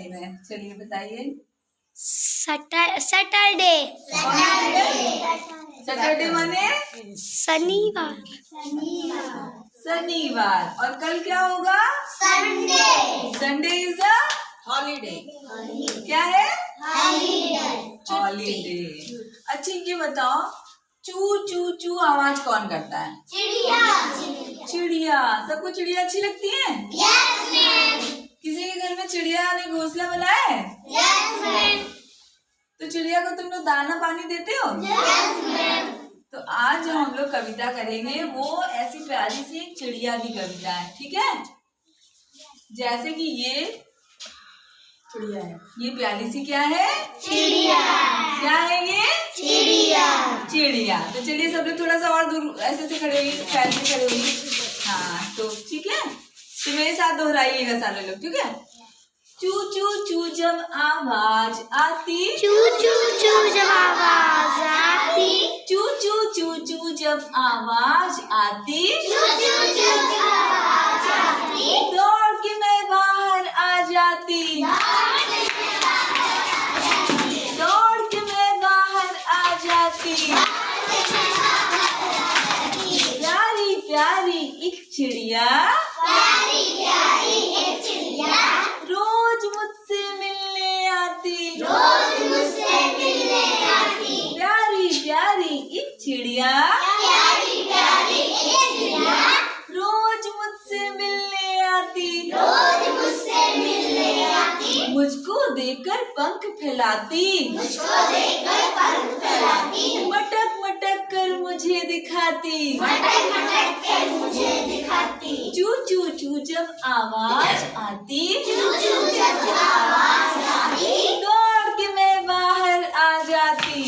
हिंदी में? चलिए बताइए। सैटरडे। सैटरडे माने शनिवार। शनिवार। और कल क्या होगा? Sunday. Sunday is a holiday. क्या है? हॉलीडे। अच्छा ये बताओ, चू चू चू आवाज कौन करता है? चिड़िया। चिड़िया। सबको चिड़िया अच्छी लगती है? Yes ma'am. किसी के घर में चिड़िया ने घोंसला बनाया है? Yes ma'am. तो चिड़िया को तुम लोग दाना पानी देते हो? Yes ma'am. तो आज जो हम लोग कविता करेंगे वो ऐसी प्यारी सी एक चिड़िया की कविता है, ठीक है? जैसे कि ये चिड़िया है, ये प्यारी सी क्या है? चिड़िया। क्या है ये? चिड़िया। चिड़िया। तो चलिए सब लोग थोड़ा सा और दूर ऐसे से खड़े होइए, फैल के खड़े होइए। हाँ तो ठीक है, तो मेरे साथ दोहराइएगा सारे लोग, ठीक है? चू चू चू जब आवाज आती, चू चू चू जब आवाज आती, चू चू चू चू जब आवाज आती, दौड़ के मैं बाहर आ जाती, दौड़ के मैं बाहर आ जाती। प्यारी प्यारी एक चिड़िया, रोज मुझसे मिलने आती, प्यारी प्यारी एक चिड़िया, रोज मुझसे मिलने आती, मुझको देखकर पंख फैलाती, मटक मटक कर मुझे दिखाती, चू चू चू जब आवाज आती, दौड़ के मैं बाहर आ जाती।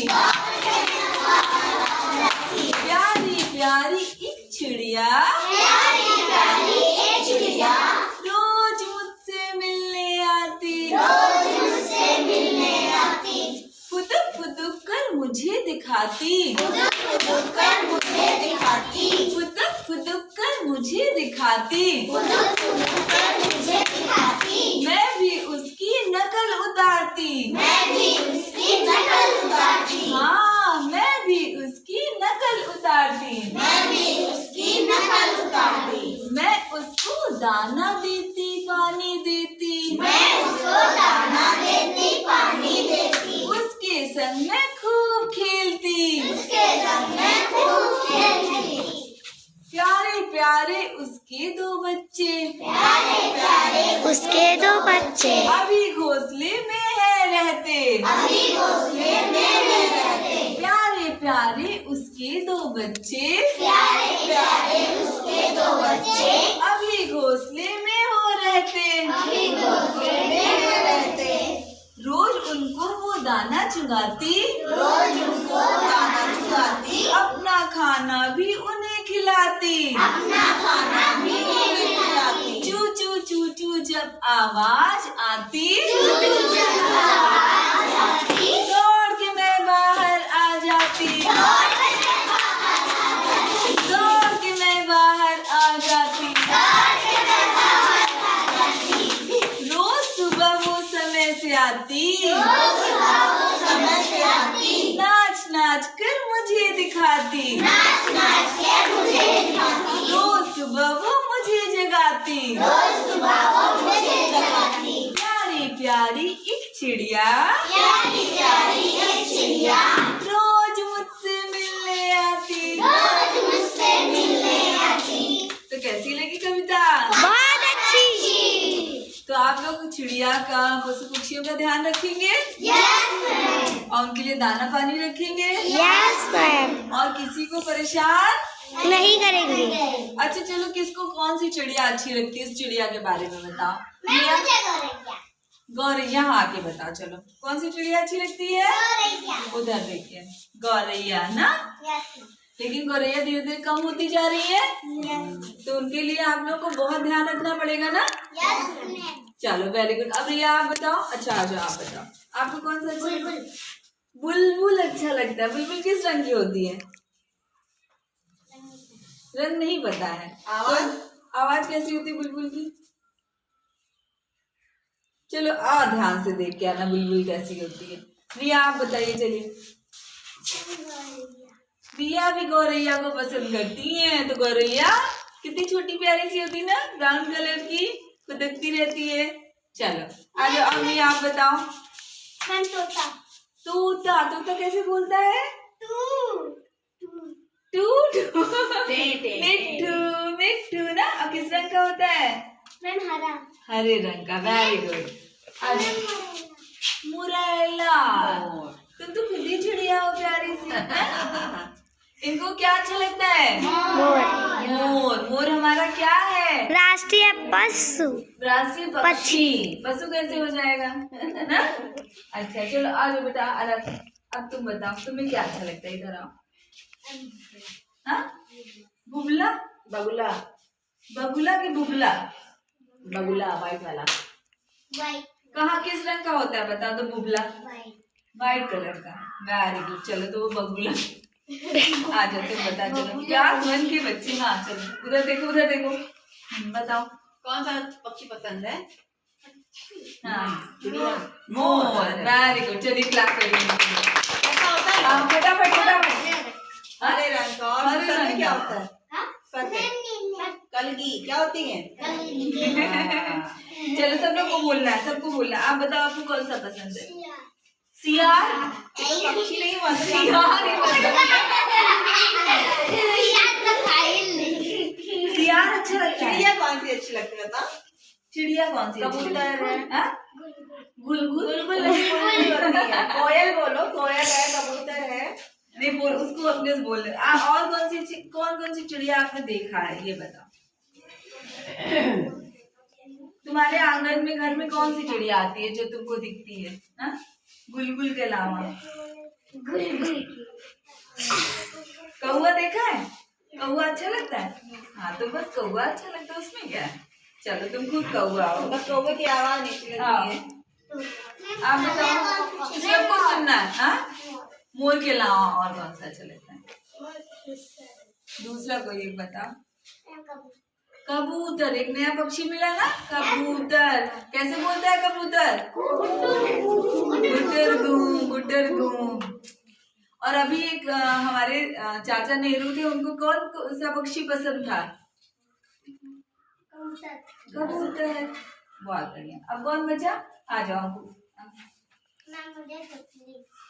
प्यारी प्यारी एक चिड़िया, रोज मुझसे मिलने आती, फुदुक फुदुक कर मुझे दिखाती, फुदुक फुदुक कर मुझे दिखाती, मैं भी उसकी नकल उतारती, हाँ मैं भी उसकी नकल उतारती, मैं उसको दाना देती पानी देती, उसके संग मैं खूब खेलती, प्यारे प्यारे उसके दो बच्चे, उसके दो बच्चे अभी घोंसले में है रहते, प्यारे प्यारे उसके दो बच्चे, अभी घोंसले में हो रहते, रोज उनको वो दाना चुगाती, अपना खाना भी उन्हें खिलाती, चू चू चू चू जब आवाज आती, दौड़ के मैं बाहर आ जाती, दौड़ के मैं बाहर आ जाती। रोज सुबह वो समय से आती, नाच नाच कर मुझे दिखाती, रोज सुबह वो मुझे जगाती, प्यारी प्यारी एक चिड़िया, रोज मुझसे मिलने आती। तो कैसी लगी कविता? बहुत अच्छी। तो आप लोग चिड़िया का, पशु पक्षियों का ध्यान रखेंगे और उनके लिए दाना पानी रखेंगे, यस मैम। और किसी को परेशान नहीं करेंगे। अच्छा चलो, किसको कौन सी चिड़िया अच्छी लगती है इस चिड़िया के बारे में बताओ। गौरैया, हाँ आके बताओ, चलो कौन सी चिड़िया अच्छी लगती है? उधर देखिए, गौरैया ना। लेकिन गौरैया धीरे धीरे कम होती जा रही है, तो उनके लिए आप लोग को बहुत ध्यान रखना पड़ेगा ना। चलो वेरी गुड। अब रिया आप बताओ। अच्छा आ जाओ, आप बताओ आपको कौन सा अच्छा लगता है? बुलबुल अच्छा लगता है। बुलबुल किस रंग की होती है? रंग नहीं पता है। आवाज कैसी होती है बुलबुल की? चलो ध्यान से देख के आना बुलबुल कैसी होती है। रिया आप बताइए, चलिए। रिया भी गौरैया को पसंद करती है। तो गौरैया कितनी छोटी प्यारी सी होती है ना, ब्राउन कलर की, खुदकती रहती है। चलो आज अम्मी आप बताओ। मैम तोता। तोता, तोता कैसे बोलता है? टू मिट्ठू मिट्ठू ना। और किस रंग का होता है? मैम हरा। हरे रंग का। Very good. मुरैला, तुम तो खुद ही चिड़िया हो प्यारी सी। इनको क्या अच्छा लगता है? मोर। मोर। मोर हमारा क्या है? राष्ट्रीय पशु। राष्ट्रीय पक्षी। पशु कैसे हो जाएगा ना? अच्छा चलो आज बेटा, अब तुम बताओ तुम्हें क्या अच्छा लगता है? इधर आओ। हाँ, बुबला, बगुला। बगुला की बुबला? बगुला वाइट वाला। वाइट। कहाँ किस रंग का होता है बता दो? बुबला वाइट। व्हाइट कलर का। Very good. चलो तो वो बगुला। आ जाओ तुम बता। चलो क्लास 1 के बच्चे। हाँ चलो उधर देखो, उधर देखो। बताओ कौन सा पक्षी पसंद है? हाँ, चिड़िया। मोर। Very good. चलिए क्लास करिए। कैसा होता है? फटाफट फटाफट। हरे रंग का। और हरे सर में रंग क्या का। होता है? हाँ? सर पे कलगी क्या होती है? चलो सब लोग को बोलना है, सबको बोलना है। आप बताओ आपको कौन सा पसंद है? सियार। ये तो पक्षी नहीं हुआ। सियार ही पसंद है। सियार अच्छा लगता है। चिड़िया कौन सी अच्छी लगती है बता? चिड़िया कौन सी? कबूतर है। हाँ? गुलगुल। बुलबुल होती है। कोयल बोलो। कोयल है, कबूतर है। नहीं बोल, उसको अपने से बोल रहे। और कौन कौन सी चिड़िया आपने देखा है ये बताओ। तुम्हारे आंगन में, घर में कौन सी चिड़िया आती है जो तुमको दिखती है? हाँ? गुलगुल के अलावा कौआ देखा है? कौआ अच्छा लगता है? हाँ तो बस कौआ अच्छा लगता है, उसमें क्या है। चलो तुम खुद कौआ हो। बस कौवे की आवाज निकलती है। आप बताओ, सबको सुनना है। हाँ? मोर के अलावा और कौन सा अच्छा लगता है? दूसरा कोई एक बताओ। कबूतर, एक नया पक्षी मिला ना, कबूतर। कैसे बोलता है कबूतर? गुटर घूम, गुटर घूम। और अभी एक हमारे चाचा नेहरू थे, उनको कौन सा पक्षी पसंद था? कबूतर। बहुत बढ़िया। अब कौन बचा? आ जाओ।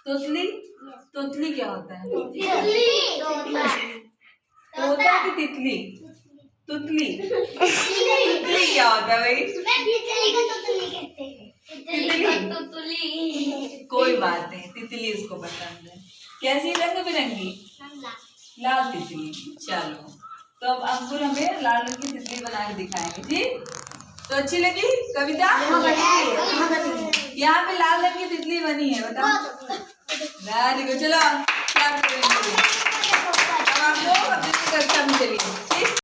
तोतली। तोतली क्या होता है? तोता की तितली? तुतली। तुतली क्या होता है भाई? कोई बात नहीं, तितली उसको पसंद है। कैसी? रंग बिरंगी लाल तितली। चलो तो अब अंकुर हमें लाल रंग की तितली बना के दिखाएंगे। ठीक, तो अच्छी लगी कविता? यहाँ पे लाल रंग की तितली बनी है, बताओ। Very good. चलो